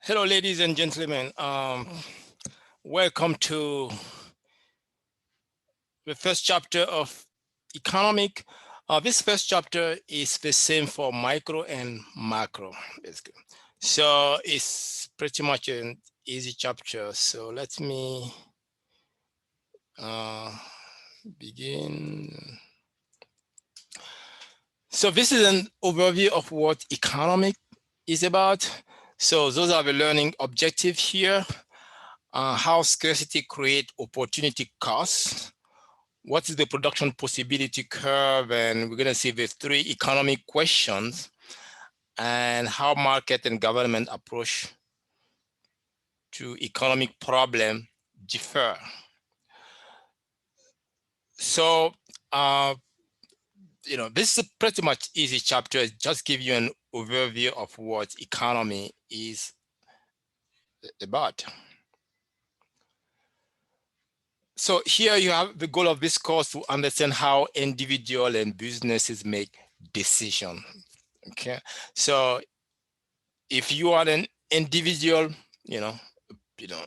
Hello, ladies and gentlemen. Welcome to the first chapter of economic. This first chapter is the same for micro and macro, basically. So it's pretty much an easy chapter. So let me uh, begin. So this is an overview of what economic is about. So those are the learning objectives here. How scarcity create opportunity costs. What is the production possibility curve? And we're going to see the three economic questions and how market and government approach to economic problem differ. So, uh, this is a pretty much easy chapter. Just give you an overview of what economy is about. So here you have the goal of this course to understand how individual and businesses make decisions. Okay, so if you are an individual, you know, you know,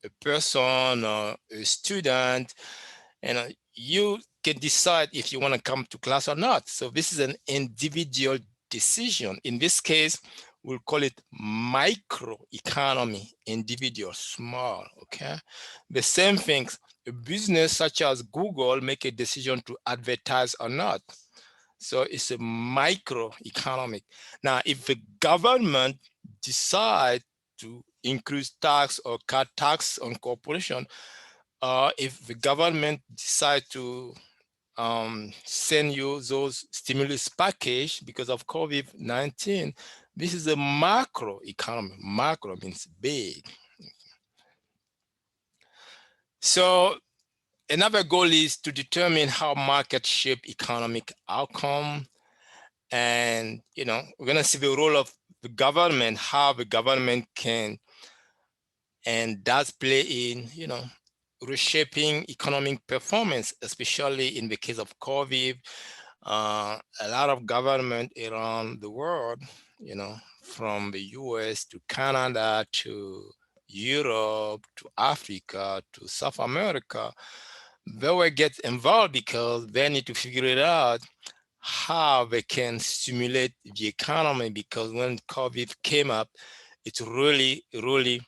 a person or a student, you can decide if you want to come to class or not. So this is an individual decision. In this case, we'll call it micro economy, individual, small. Okay, the same things. A business such as Google make a decision to advertise or not. So it's a microeconomic. Now, if the government decide to increase tax or cut tax on corporation, if the government decide to send you those stimulus package because of COVID-19, this is a macro economy. Macro means big. So another goal is to determine how market shape economic outcome. And we're going to see the role of the government, how the government can and does play in reshaping economic performance, especially in the case of COVID. A lot of government around the world, from the US to Canada to Europe to Africa to South America, they will get involved because they need to figure it out how they can stimulate the economy, because when COVID came up, it really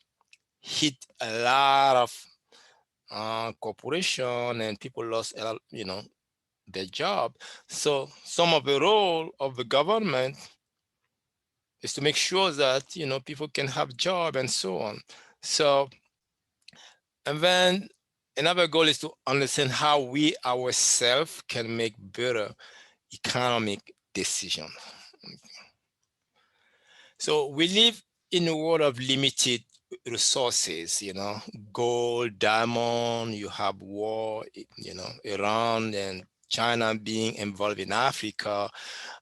hit a lot of corporation, and people lost a lot, their job. So some of the role of the government is to make sure that people can have job and so on. So, and then another goal is to understand how we ourselves can make better economic decisions. So we live in a world of limited resources, gold, diamond, you have war, Iran and China being involved in Africa,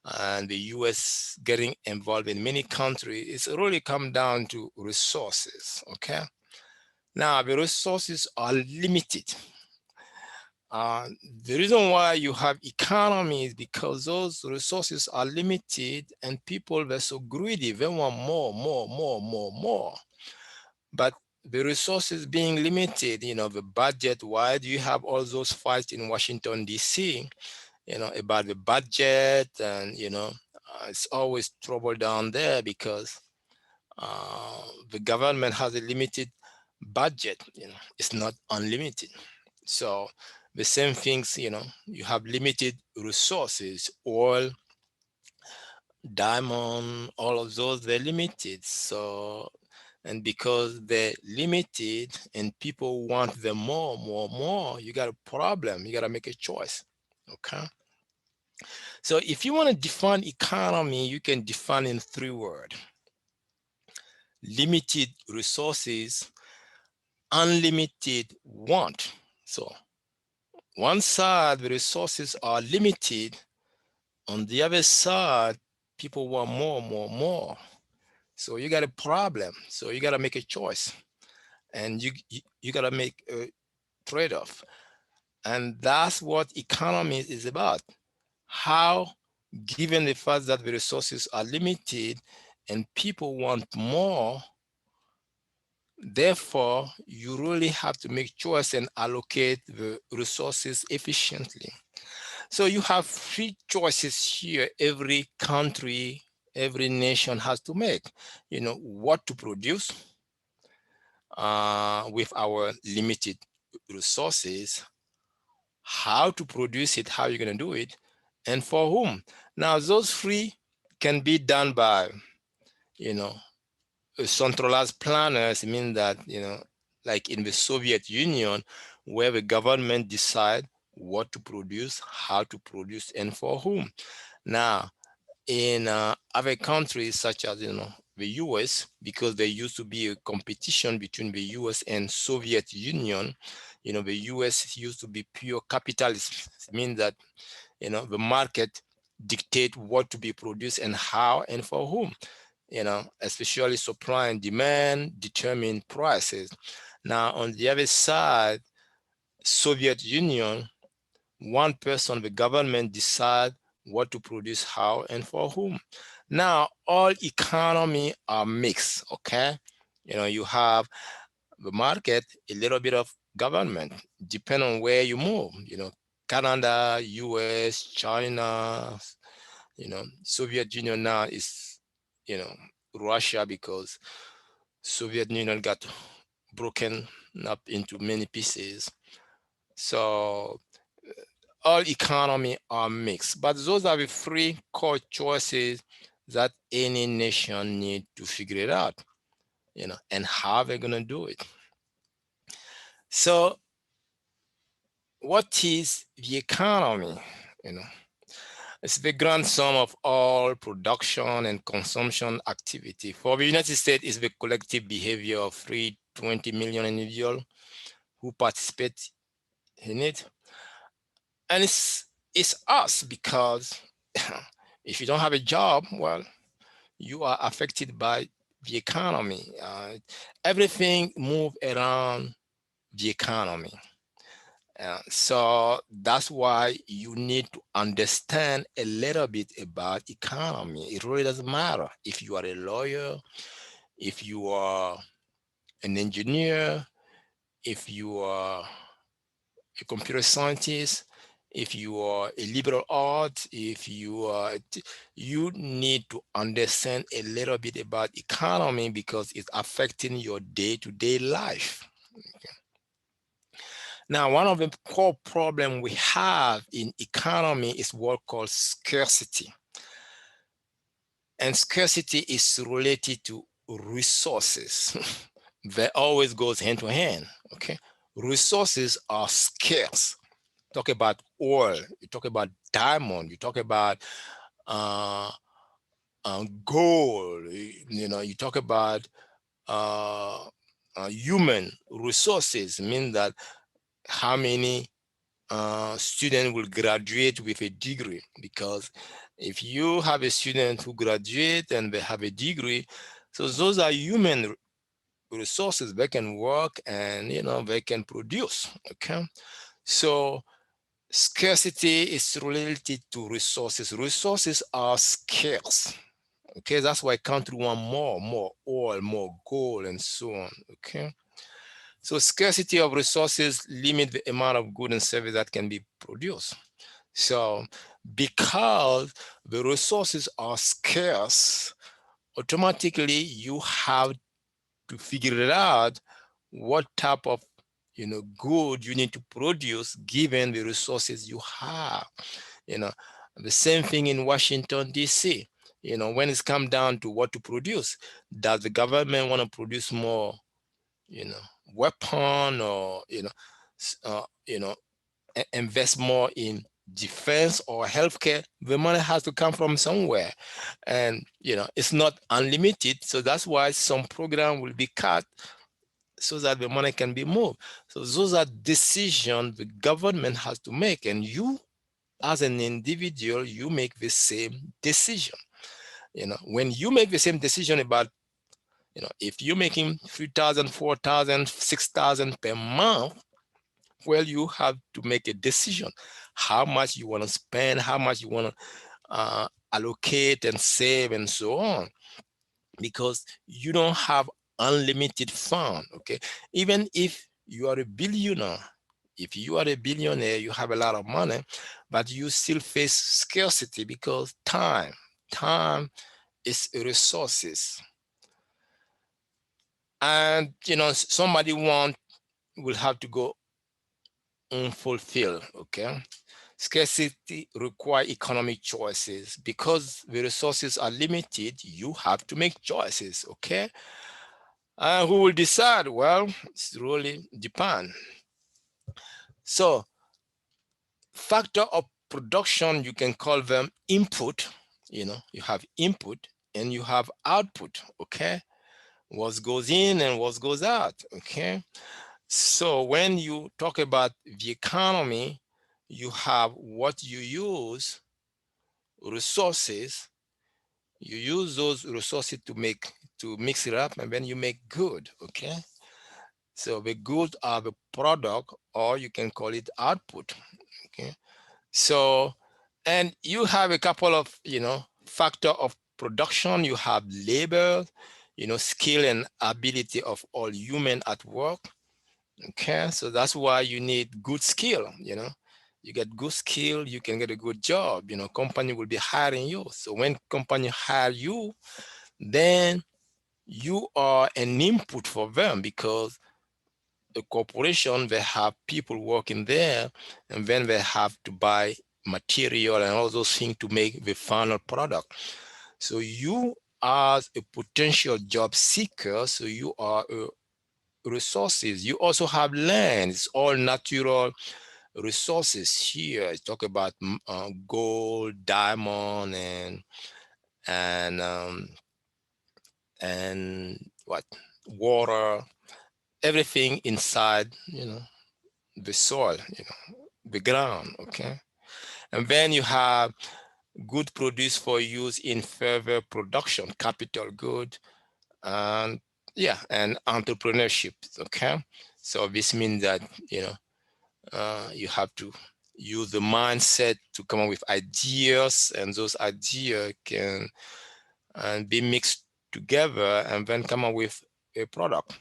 and the US getting involved in many countries. It's really come down to resources, okay? Now, the resources are limited. The reason why you have economies because those resources are limited and people were so greedy. They want more, more, more, more, more. But the resources being limited, the budget, why do you have all those fights in Washington, D.C., about the budget? And, it's always trouble down there because the government has a limited budget, it's not unlimited. So the same things, you have limited resources, oil, diamond, all of those, they're limited. So, and because they're limited and people want them more, more, more, you got a problem. You got to make a choice. Okay. So if you want to define economy, you can define in 3 words: limited resources, unlimited want. So one side, the resources are limited. On the other side, people want more, more, more. So you got a problem. So you got to make a choice, and you got to make a trade-off. And that's what economy is about. How, given the fact that the resources are limited and people want more, Therefore, you really have to make choice and allocate the resources efficiently. So you have three choices here. Every country, every nation has to make. What to produce with our limited resources, how to produce it, how you're going to do it, and for whom. Now, those three can be done by, you know, centralized planners. Mean that, like in the Soviet Union, where the government decide what to produce, how to produce, and for whom. Now, in other countries such as, the US, because there used to be a competition between the US and Soviet Union. The US used to be pure capitalist. It means that, the market dictate what to be produced and how and for whom. Especially supply and demand determine prices. Now, on the other side, Soviet Union, one person, the government decide what to produce, how, and for whom. Now, all economy are mixed, okay? You have the market, a little bit of government, depend on where you move, Canada, US, China, Soviet Union now is, you know, Russia, because Soviet Union got broken up into many pieces. So all economy are mixed, but those are the three core choices that any nation need to figure it out, and how they're gonna do it. So what is the economy? You know, it's the grand sum of all production and consumption activity. For the United States, it's the collective behavior of 320 million individuals who participate in it. And it's us, because if you don't have a job, well, you are affected by the economy. Everything move around the economy. So that's why you need to understand a little bit about economy. It really doesn't matter if you are a lawyer, if you are an engineer, if you are a computer scientist, if you are a liberal art, if you are, you need to understand a little bit about economy, because it's affecting your day-to-day life. Now, one of the core problems we have in economy is what called scarcity. And scarcity is related to resources. That always goes hand to hand. Okay. Resources are scarce. Talk about oil, you talk about diamond, you talk about uh, gold, you talk about uh, human resources. Mean that how many student will graduate with a degree, because if you have a student who graduate and they have a degree, so those are human resources. They can work and they can produce. Okay, so scarcity is related to resources. Resources are scarce. Okay, that's why country want more oil, more gold, and so on. Okay, so scarcity of resources limit the amount of good and service that can be produced. So because the resources are scarce, automatically you have to figure it out what type of good you need to produce given the resources you have. You know, the same thing in Washington D.C. When it's come down to what to produce, does the government want to produce more, you know, weapon, or invest more in defense or healthcare? The money has to come from somewhere, and it's not unlimited. So that's why some program will be cut so that the money can be moved. So those are decisions the government has to make, and you, as an individual, you make the same decision. When you make the same decision about, if you're making 3,000, 4,000, 6,000 per month, well, you have to make a decision how much you want to spend, how much you want to allocate and save, and so on, because you don't have unlimited fund. Okay, even if you are a billionaire, if you are a billionaire, you have a lot of money, but you still face scarcity because time is resources. And somebody want will have to go unfulfilled. Okay, scarcity require economic choices. Because the resources are limited, you have to make choices. Okay, who will decide? Well, it's really depend. So factor of production, you can call them input. You have input and you have output. Okay, what goes in and what goes out. Okay, so when you talk about the economy, you have what you use, resources. You use those resources to mix it up, and then you make good. Okay, so the good are the product, or you can call it output. Okay, so and you have a couple of factor of production. You have labor, skill and ability of all human at work. Okay, so that's why you need good skill. You get good skill, you can get a good job. Company will be hiring you. So when company hire you, then you are an input for them, because the corporation, they have people working there, and then they have to buy material and all those things to make the final product. So you as a potential job seeker, so you are a resources. You also have land. It's all natural resources here. I talk about gold, diamond, and um, and what, water, everything inside the soil, the ground. Okay, and then you have good produce for use in further production, capital good, and yeah, and entrepreneurship. Okay, so this means that you have to use the mindset to come up with ideas, and those ideas can and be mixed together and then come up with a product.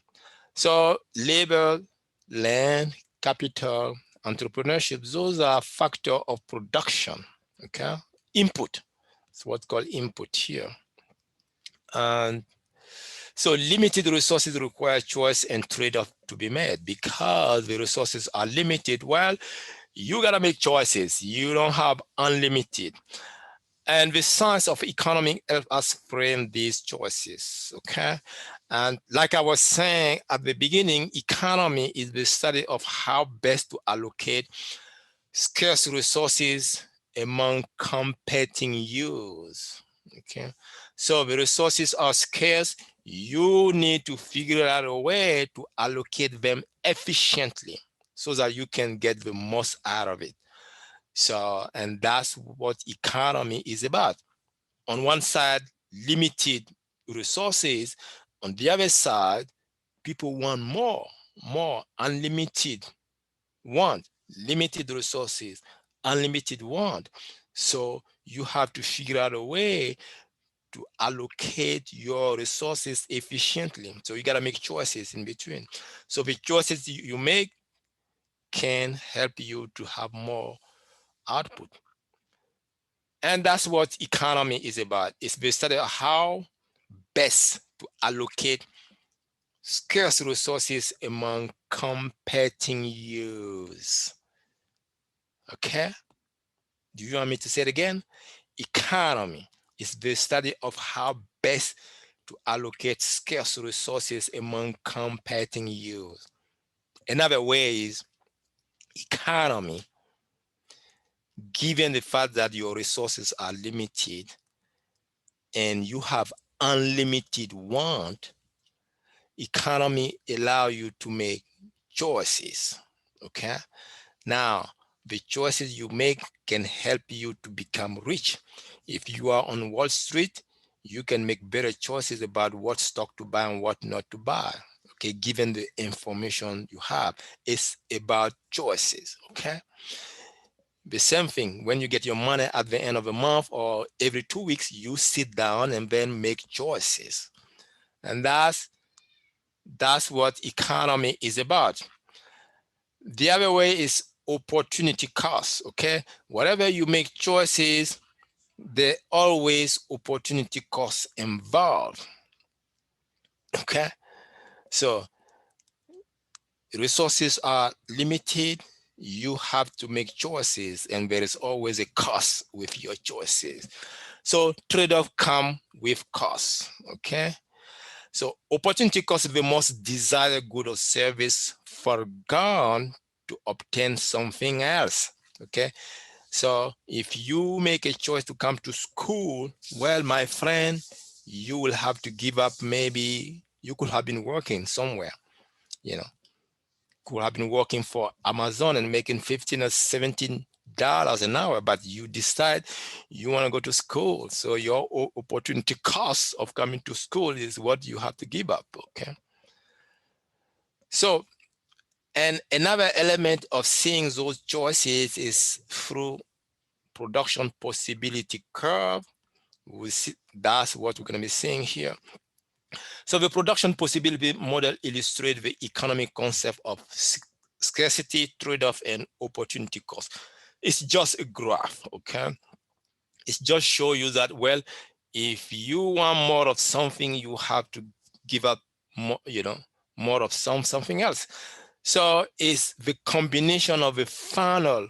So labor, land, capital, entrepreneurship, those are factor of production. Okay, input. It's what's called input here. And so limited resources require choice and trade-off to be made. Because the resources are limited, well, you gotta make choices. You don't have unlimited. And the science of economics helps us frame these choices. Okay. And like I was saying at the beginning, economy is the study of how best to allocate scarce resources among competing use. Okay. So the resources are scarce. You need to figure out a way to allocate them efficiently so that you can get the most out of it. So, and that's what economy is about. On one side, limited resources. On the other side, people want more, unlimited want, limited resources, unlimited want. So you have to figure out a way to allocate your resources efficiently. So you got to make choices in between. So the choices you make can help you to have more output. And that's what economy is about. It's the study of how best to allocate scarce resources among competing use. Okay? Do you want me to say it again? Economy is the study of how best to allocate scarce resources among competing use. Another way is economy, given the fact that your resources are limited and you have unlimited want, economy allow you to make choices. Okay, now the choices you make can help you to become rich. If you are on Wall Street, you can make better choices about what stock to buy and what not to buy. Okay, given the information you have, it's about choices. Okay, the same thing when you get your money at the end of the month or every 2 weeks, you sit down and then make choices. And that's That's what economy is about. The other way is opportunity cost. Okay, whatever you make choices, there always opportunity costs involved. Okay, so resources are limited. You have to make choices, and there is always a cost with your choices. So trade-off come with costs. Okay, so opportunity cost is the most desired good or service forgone to obtain something else. Okay, so if you make a choice to come to school, well, my friend, you will have to give up. Maybe you could have been working somewhere, you know, could have been working for Amazon and making 15 or $17 an hour, but you decide you want to go to school. So your opportunity cost of coming to school is what you have to give up. Okay. So, and another element of seeing those choices is through production possibility curve. We see, that's what we're going to be seeing here. So the production possibility model illustrates the economic concept of scarcity, trade-off, and opportunity cost. It's just a graph, okay? It's just show you that, well, if you want more of something, you have to give up more, more of something else. So it's the combination of a final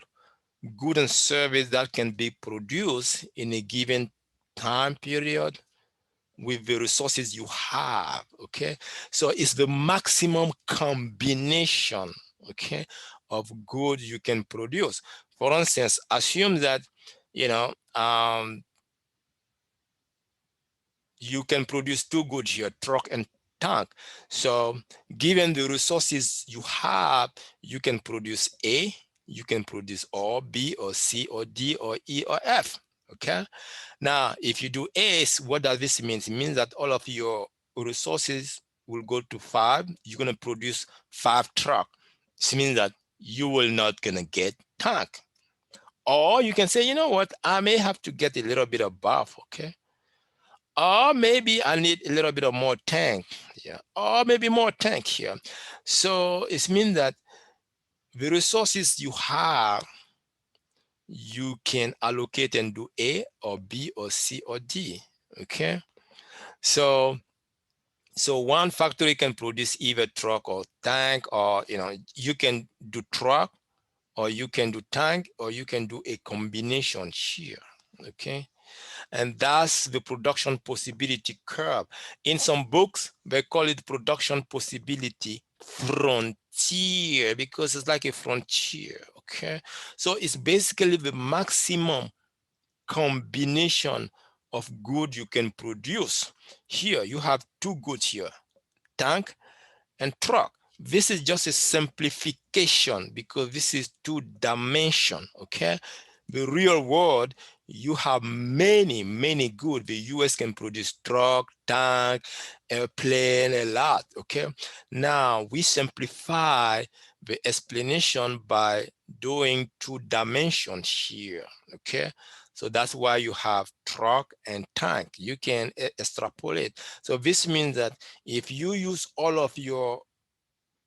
good and service that can be produced in a given time period with the resources you have. Okay, so it's the maximum combination, okay, of goods you can produce. For instance, assume that you know um, you can produce two goods here, truck and tank. So given the resources you have, you can produce A, you can produce or B or C or D or E or F. Okay, now if you do Ace, what does this mean? It means that all of your resources will go to five. You're going to produce five truck. This means that you will not going to get tank. Or you can say, you know what, I may have to get a little bit of buff. Okay, or maybe I need a little bit of more tank. Yeah, or maybe more tank here. So it means that the resources you have, you can allocate and do A or B or C or D. Okay, so one factory can produce either truck or tank, or you can do truck or you can do tank or you can do a combination here. Okay, and that's the production possibility curve. In some books, they call it production possibility frontier because it's like a frontier. Okay, so it's basically the maximum combination of good you can produce. Here you have two goods here, tank and truck. This is just a simplification because this is two dimension. Okay, the real world, you have many goods. The US can produce truck, tank, airplane, a lot. Okay, now we simplify the explanation by doing two dimensions here. Okay, so that's why you have truck and tank. You can extrapolate. So this means that if you use all of your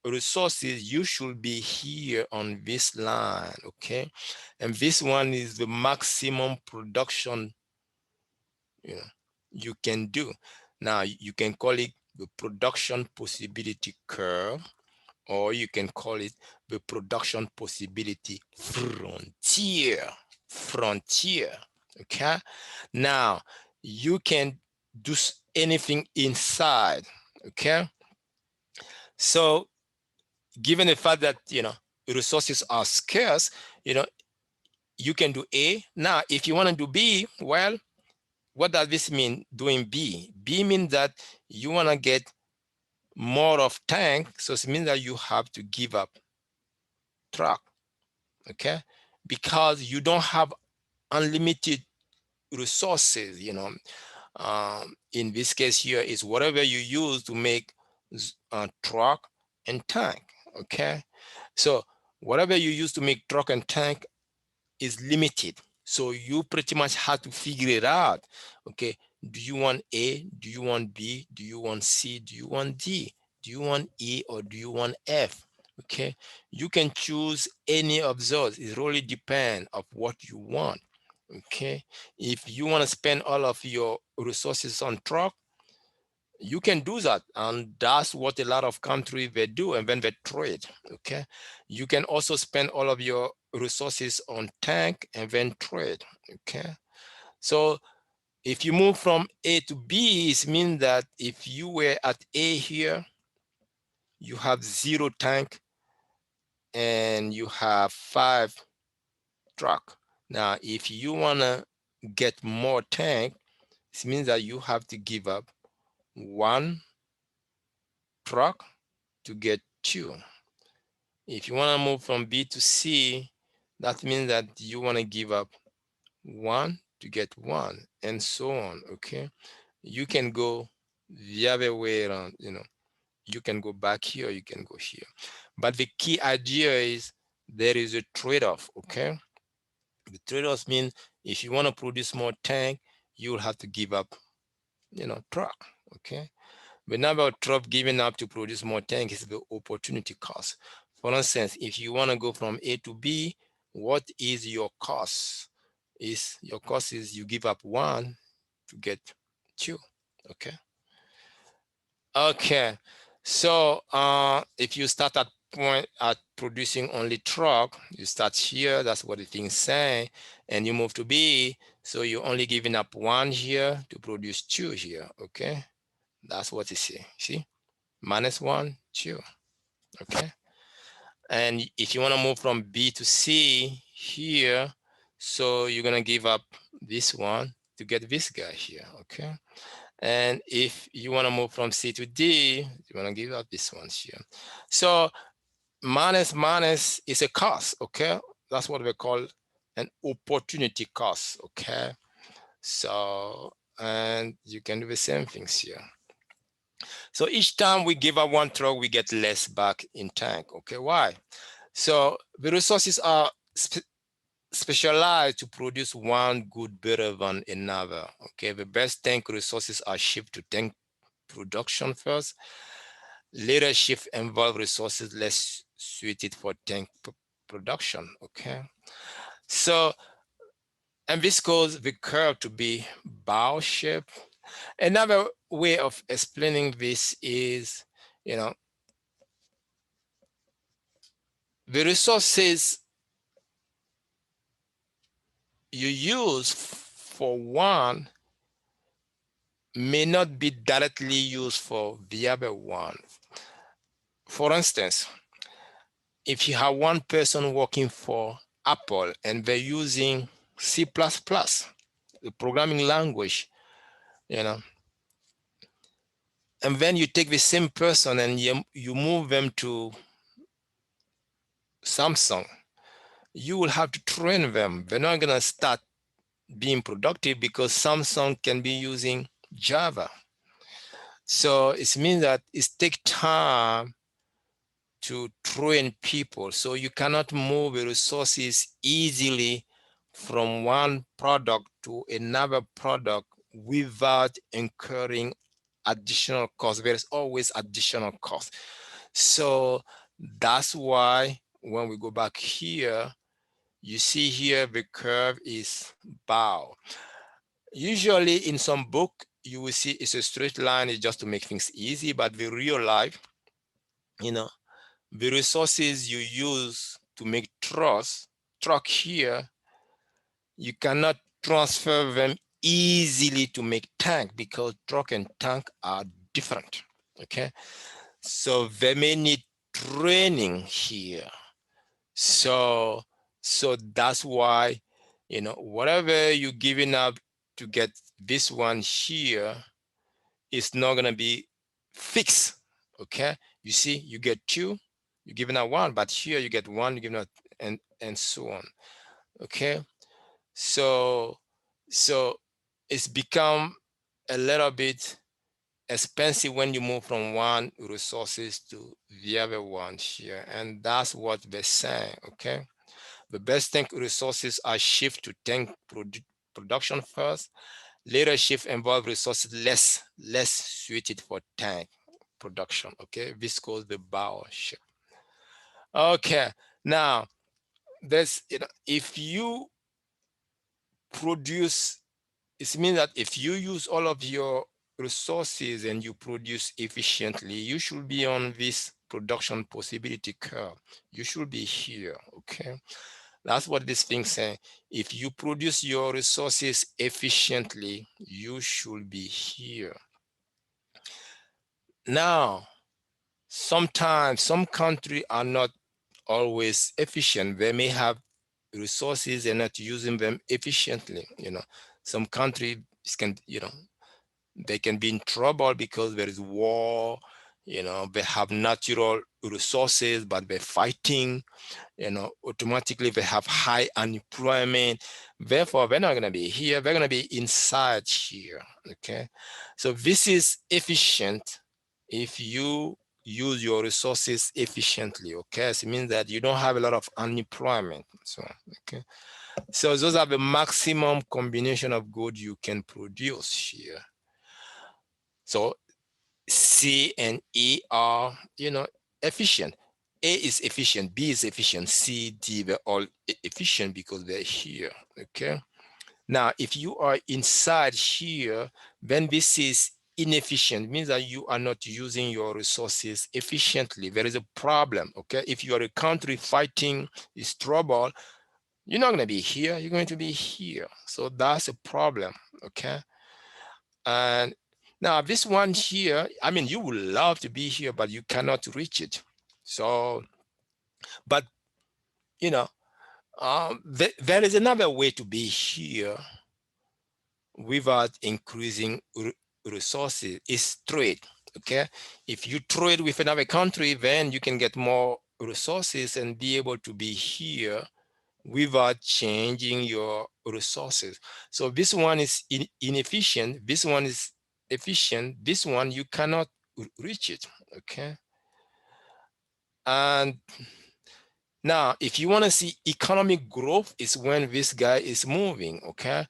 resources, you should be here on this line. Okay, and this one is the maximum production you know you can do. Now you can call it the production possibility curve, or you can call it the production possibility frontier. Okay, now you can do anything inside. Okay, so given the fact that resources are scarce, you know you can do A. Now if you want to do B, well, what does this mean doing B means that you want to get more of tank, so it means that you have to give up truck. Okay, because you don't have unlimited resources. In this case here is whatever you use to make truck and tank. Okay, so whatever you use to make truck and tank is limited. So you pretty much have to figure it out. Okay, do you want A? Do you want B? Do you want C? Do you want D? Do you want E or do you want F? Okay, you can choose any of those. It really depends of what you want. Okay, if you want to spend all of your resources on truck, you can do that, and that's what a lot of countries they do, and then they trade. Okay, you can also spend all of your resources on tank and then trade. Okay, so if you move from A to B, it means that if you were at A here, you have 0 tank and you have 5 truck. Now, if you wanna get more tank, it means that you have to give up 1 truck to get 2. If you wanna move from B to C, that means that you wanna give up 1 to get 1, and so on. Okay, you can go the other way around. You can go back here, you can go here. But the key idea is there is a trade-off. Okay, the trade-offs mean if you want to produce more tank, you will have to give up, truck. Okay, the number of truck giving up to produce more tank is the opportunity cost. For instance, if you want to go from A to B, what is your cost? Is your cost is you give up 1 to get 2. Okay. Okay, so if you start at point at producing only truck, you start here. That's what the thing's saying, and you move to B. So you're only giving up 1 here to produce 2 here. Okay, that's what you see. See, -1, 2. Okay, and if you want to move from B to C here, so you're gonna give up this one to get this guy here. Okay, and if you want to move from C to D, you want to give up this one here. So minus is a cost. Okay, that's what we call an opportunity cost. Okay, so and you can do the same things here. So each time we give up 1 truck, we get less back in tank. Okay, why? So the resources are specialized to produce one good better than another. Okay, the best tank resources are shipped to tank production first. Later shift involve resources less suited for tank production. Okay, so and this causes the curve to be bow shape. Another way of explaining this is, you know, the resources you use for one may not be directly used for the other one. For instance, if you have one person working for Apple and they're using C++, the programming language, you know, and then you take the same person and you move them to Samsung, you will have to train them. They're not going to start being productive because Samsung can be using Java. So it means that it takes time to train people. So you cannot move the resources easily from one product to another product without incurring additional cost. There's always additional cost. So that's why when we go back here, you see here the curve is bow. Usually in some book, you will see it's a straight line, it's just to make things easy, but the real life, you know, the resources you use to make truck here, you cannot transfer them easily to make tank because truck and tank are different. Okay, so they may need training here. So that's why, whatever you're giving up to get this one here is not gonna be fixed. Okay, you see, you get 2, you're giving out 1, but here you get 1, you're giving out, and so on. Okay, so so it's become a little bit expensive when you move from one resources to the other one here, and that's what they're saying. Okay, the best tank resources are shift to tank production first. Later shift involve resources less suited for tank. production. Okay, this called the bow shape. Okay, now there's, if you produce, it means that if you use all of your resources and you produce efficiently, you should be on this production possibility curve. You should be here. Okay, that's what this thing saying. If you produce your resources efficiently, you should be here. Now, sometimes some countries are not always efficient. They may have resources and not using them efficiently. Some countries can, they can be in trouble because there is war. They have natural resources, but they're fighting. Automatically they have high unemployment. Therefore, they're not going to be here. They're going to be inside here. Okay. So this is efficient if you use your resources efficiently. Okay. So it means that you don't have a lot of unemployment. So, okay. So those are the maximum combination of good you can produce here. So C and E are, efficient. A is efficient, B is efficient, C, D, they're all efficient because they're here. Okay. Now, if you are inside here, then this is inefficient, means that you are not using your resources efficiently. There is a problem. Okay. If you are a country fighting is trouble, you're not going to be here, you're going to be here. So that's a problem. Okay. And now this one here, I mean, you would love to be here, but you cannot reach it. So, but there is another way to be here without increasing resources is trade. Okay. If you trade with another country, then you can get more resources and be able to be here without changing your resources. So this one is inefficient. This one is efficient. This one, you cannot reach it. Okay. And now, if you want to see economic growth, is when this guy is moving. Okay.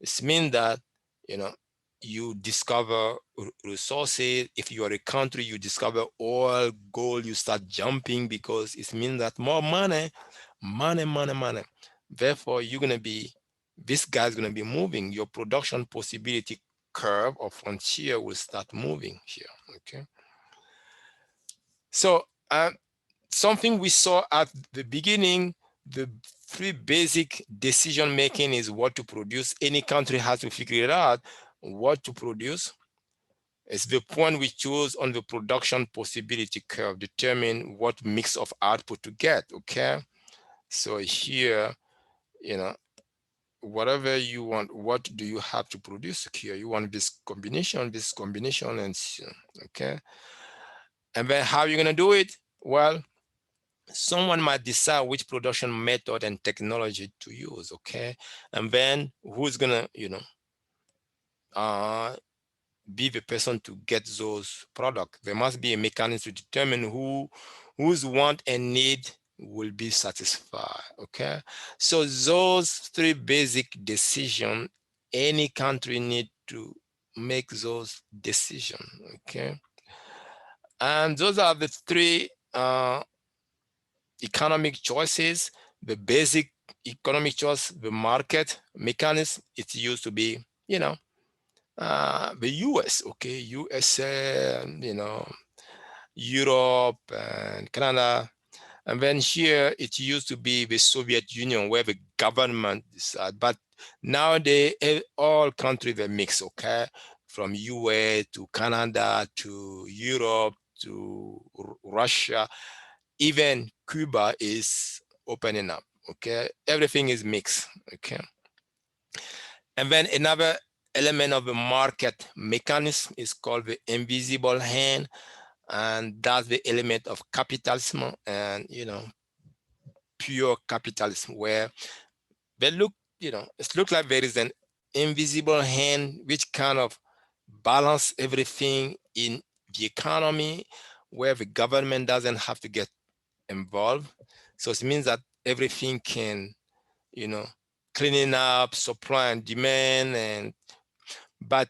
It means that, you know, you discover resources. If you are a country, you discover oil, gold, you start jumping because it means that more money, money, money, money. Therefore, you're going to be, this guy's going to be moving. Your production possibility curve or frontier will start moving here. Okay. So, something we saw at the beginning, the three basic decision making is what to produce. Any country has to figure it out what to produce. It's the point we choose on the production possibility curve, determine what mix of output to get. Okay. So here, you know, whatever you want, what do you have to produce here? You want this combination, and okay. And then how are you going to do it? Well, someone might decide which production method and technology to use. Okay. And then who's going to, uh, be the person to get those products. There must be a mechanism to determine whose want and need will be satisfied. Okay. So those three basic decisions, any country need to make those decisions. Okay. And those are the three economic choices. The basic economic choice, the market mechanism, it's used to be, the US, okay, USA, Europe and Canada. And then here it used to be the Soviet Union where the government decided. But nowadays, all countries are mixed, okay, from US to Canada to Europe to Russia. Even Cuba is opening up, okay. Everything is mixed, okay. And then another element of the market mechanism is called the invisible hand, and that's the element of capitalism and pure capitalism, where they look, it looks like there is an invisible hand which kind of balance everything in the economy, where the government doesn't have to get involved. So it means that everything can, you know, cleaning up supply and demand, and but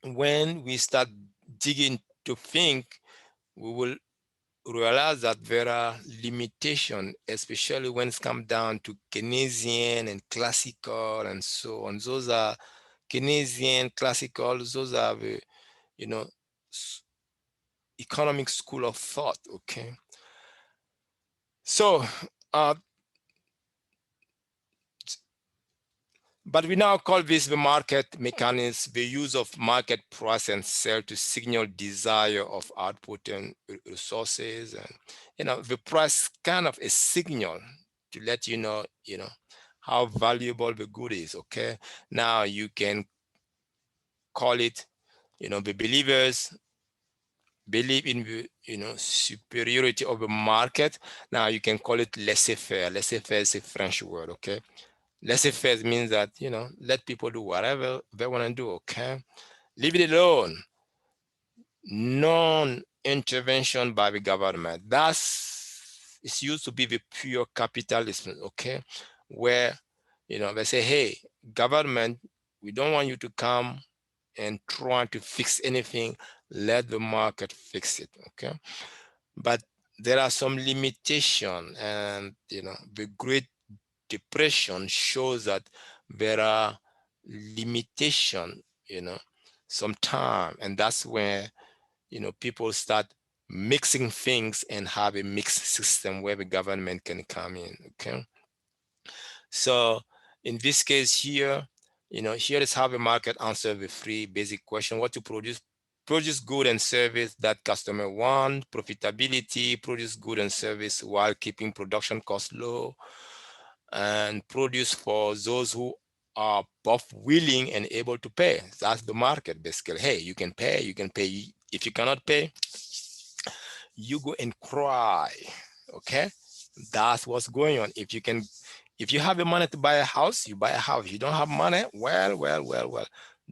when we start dig in to think, we will realize that there are limitations, especially when it's come down to Keynesian and classical and so on. Those are Keynesian, classical, those are the, you know, economic school of thought, okay? So, uh, but we now call this the market mechanism, the use of market price and sell to signal desire of output and resources. And, the price kind of a signal to let you know, how valuable the good is, okay? Now you can call it, the believers believe in the, superiority of the market. Now you can call it laissez-faire. Laissez-faire is a French word, okay? Laissez-faire means that, let people do whatever they want to do, okay? Leave it alone. Non-intervention by the government. That's, it's used to be the pure capitalism, okay? Where, they say, hey, government, we don't want you to come and try to fix anything. Let the market fix it, okay? But there are some limitation, and, the Great Depression shows that there are limitation, sometime, and that's where, people start mixing things and have a mixed system where the government can come in, okay? So in this case here, here is how the market answer the three basic question: what to produce good and service that customer want, profitability, produce good and service while keeping production costs low, and produce for those who are both willing and able to pay. That's the market basically. Hey, you can pay, you can pay. If you cannot pay, you go and cry, okay? That's what's going on. If you have the money to buy a house, you buy a house. You don't have money, well,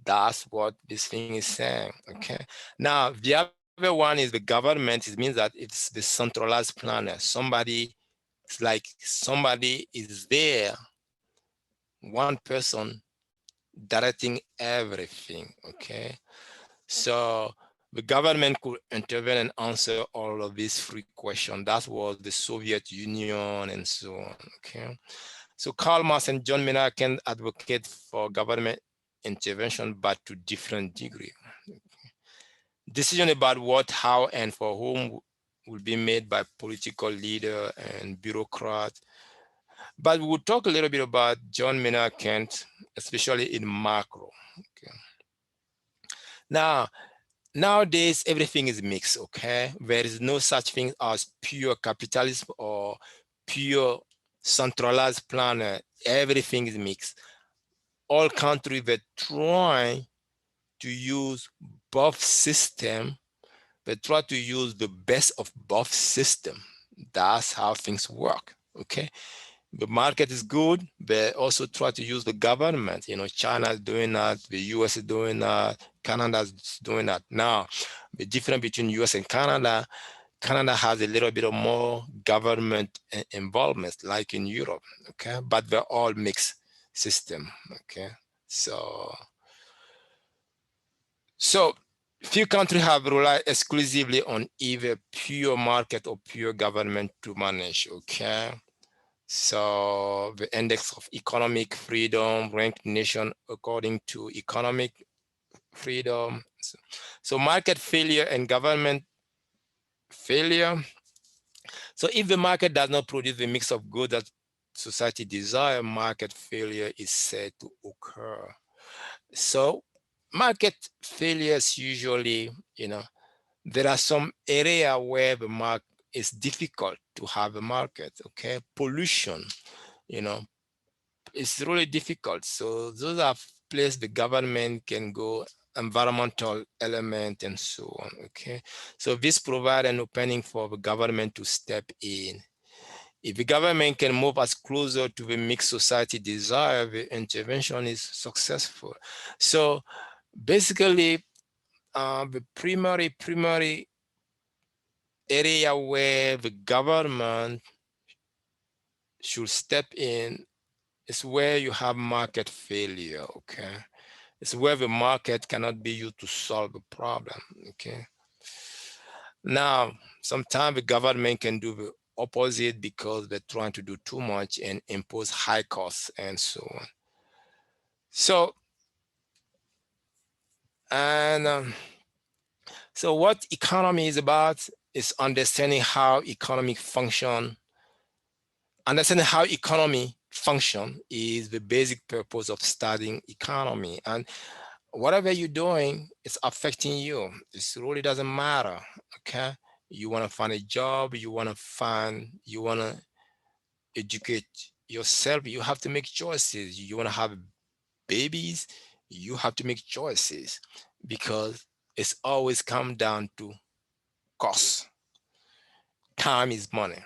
that's what this thing is saying, okay? Now the other one is the government. It means that it's the centralized planner. Somebody, it's like somebody is there, one person directing everything, okay? So the government could intervene and answer all of these three questions. That was the Soviet Union and so on, okay? So Karl Marx and John Maynard Keynes advocate for government intervention, but to different degree. Decision about what, how, and for whom will be made by political leader and bureaucrat. But we will talk a little bit about John Maynard Keynes, especially in macro. Okay. Now, nowadays, everything is mixed, okay? There is no such thing as pure capitalism or pure centralized plan. Everything is mixed. All countries that try to use both system, they try to use the best of both system. That's how things work, okay? The market is good, but also try to use the government. China is doing that, the US is doing that, Canada is doing that. Now, the difference between US and Canada, Canada has a little bit of more government involvement, like in Europe, okay? But they're all mixed system, okay? So few countries have relied exclusively on either pure market or pure government to manage, okay? So the index of economic freedom ranked nation according to economic freedom. So market failure and government failure. So if the market does not produce the mix of goods that society desire, market failure is said to occur. So market failures usually, there are some area where the market is difficult to have a market, okay? Pollution, you know, it's really difficult. So those are places the government can go, environmental element and so on, okay? So this provide an opening for the government to step in. If the government can move us closer to the mixed society desire, the intervention is successful. So basically, the primary area where the government should step in is where you have market failure, okay? It's where the market cannot be used to solve a problem. Okay. Now, sometimes the government can do the opposite because they're trying to do too much and impose high costs and so on. So, and so what economy is about is understanding how economic function. Understanding how economy function is the basic purpose of studying economy. And whatever you're doing, it's affecting you. It really doesn't matter. Okay. You want to find a job, you want to educate yourself, you have to make choices. You want to have babies, you have to make choices because it's always come down to cost. Time is money.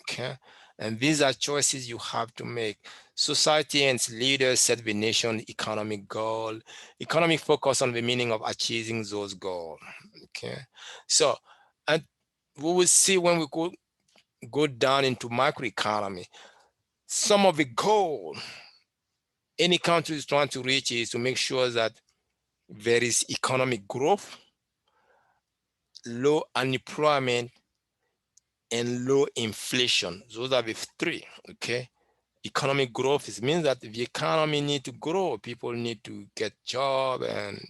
Okay. And these are choices you have to make. Society and its leaders set the nation economic goal. Economic focus on the meaning of achieving those goals. Okay. So, and we will see when we go down into macroeconomy, some of the goal any country is trying to reach is to make sure that there is economic growth, low unemployment, and low inflation. Those are the three. Okay. Economic growth is means that the economy need to grow, people need to get job, and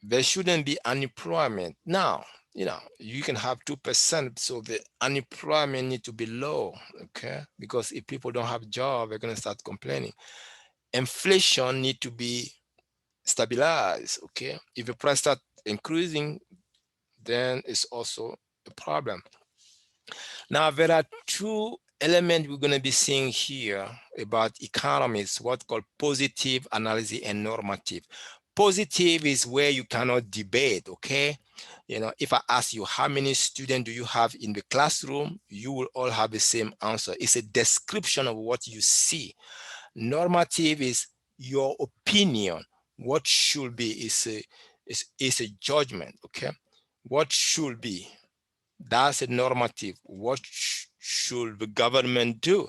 there shouldn't be unemployment. Now, you can have 2%, so the unemployment need to be low. Okay, because if people don't have job, they're going to start complaining. Inflation need to be stabilized. Okay, if the price start increasing, then it's also a problem. Now, there are two elements we're going to be seeing here about economics, what called positive analysis and normative. Positive is where you cannot debate, okay? If I ask you how many students do you have in the classroom, you will all have the same answer. It's a description of what you see. Normative is your opinion. What should be is a judgment, okay? What should be, that's a normative. What should the government do?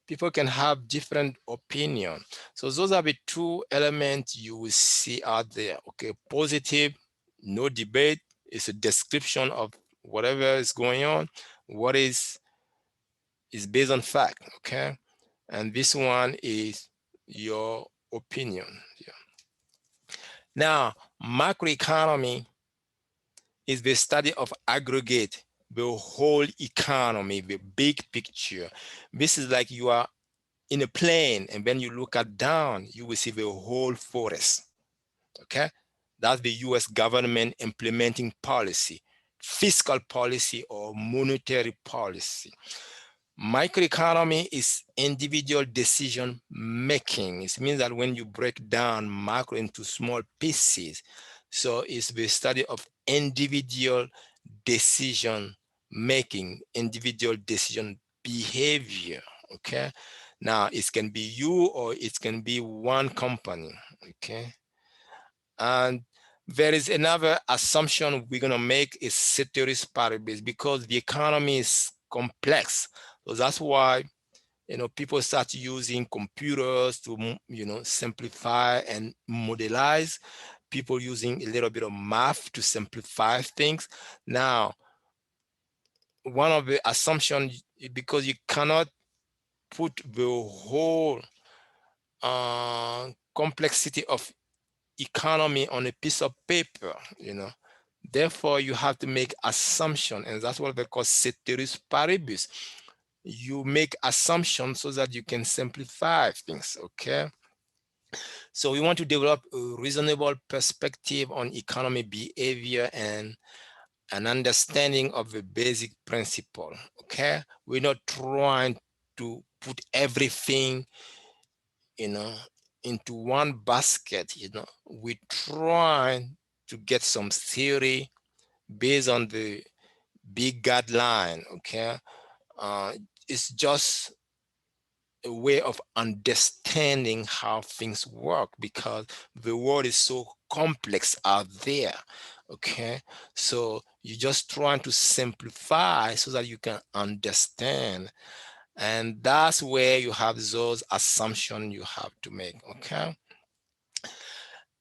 People can have different opinion. So those are the two elements you will see out there. Okay, positive, no debate. It's a description of whatever is going on. What is based on fact. Okay, and this one is your opinion. Yeah. Now, macroeconomy is the study of aggregate, the whole economy, the big picture. This is like you are in a plane and when you look at down, you will see the whole forest. Okay. That's the US government implementing policy, fiscal policy or monetary policy. Microeconomy is individual decision making. It means that when you break down macro into small pieces, so it's the study of individual decision making, individual decision behavior. Okay. Now it can be you or it can be one company. Okay. And there is another assumption we're going to make is ceteris paribus because the economy is complex. So that's why people start using computers to simplify and modelize. People using a little bit of math to simplify things. Now, one of the assumptions, because you cannot put the whole complexity of economy on a piece of paper, therefore you have to make assumption, and that's what they call ceteris paribus. You make assumptions so that you can simplify things. Okay, so we want to develop a reasonable perspective on economy behavior and an understanding of the basic principle. Okay, we're not trying to put everything you know into one basket. We try to get some theory based on the big guideline. Okay, uh, it's just a way of understanding how things work because the world is so complex out there. Okay, so you're just trying to simplify so that you can understand And that's where you have those assumptions you have to make, okay?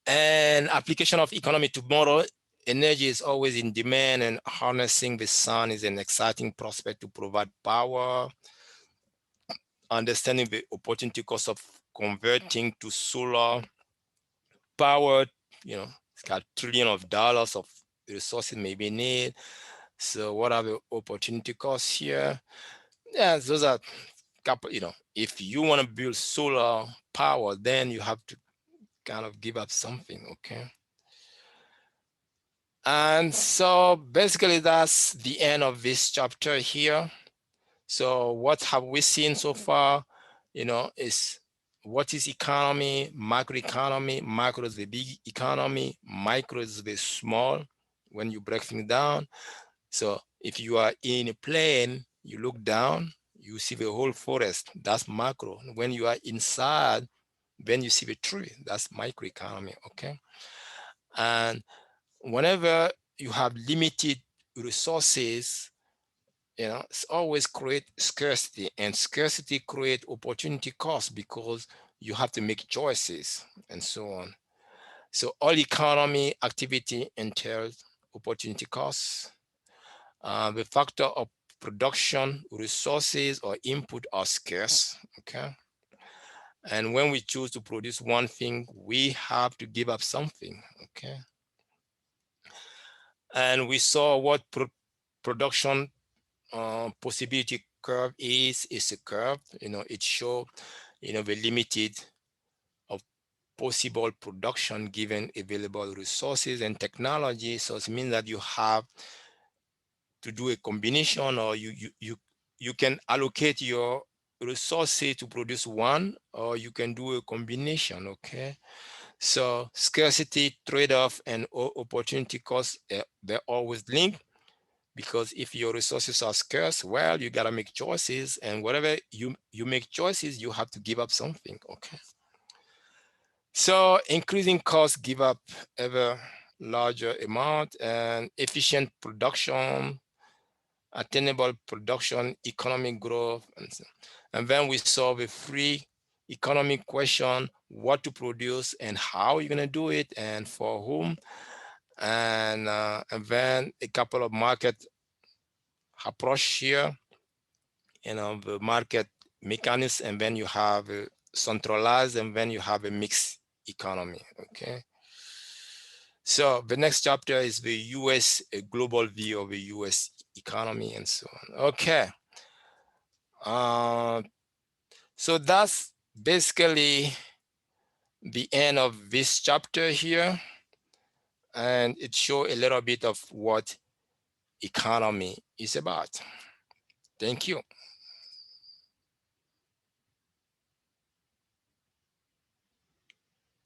And application of economy tomorrow, energy is always in demand, and harnessing the sun is an exciting prospect to provide power. Understanding the opportunity cost of converting to solar power, it's got trillion of dollars of resources maybe need. So what are the opportunity costs here? Yeah, those are couple, if you want to build solar power, then you have to kind of give up something, okay? And so basically that's the end of this chapter here. So what have we seen so far? Is what is economy, macroeconomy. Macro is the big economy, micro is the small when you break things down. So if you are in a plane, you look down, you see the whole forest, that's macro. When you are inside, then you see the tree, that's microeconomy, okay? And whenever you have limited resources, it's always create scarcity, and scarcity create opportunity cost because you have to make choices and so on. So all economy activity entails opportunity costs. The factor of production resources or input are scarce, okay? And when we choose to produce one thing, we have to give up something, okay? And we saw what production possibility curve is. It's a curve, it shows, the limited of possible production given available resources and technology. So it means that you have to do a combination, or you can allocate your resources to produce one, or you can do a combination, okay? So scarcity, trade-off, and opportunity cost, they're always linked, because if your resources are scarce, well, you gotta make choices, and whatever you make choices, you have to give up something, okay? So increasing costs give up ever larger amount, and efficient production, attainable production, economic growth, and then we solve a free economic question: what to produce and how you're gonna do it and for whom, and then a couple of market approach here, the market mechanism, and then you have a centralized, and then you have a mixed economy, okay? So the next chapter is the US, a global view of the US economy and so on, okay? Uh, so that's basically the end of this chapter here, and it shows a little bit of what economy is about. Thank you.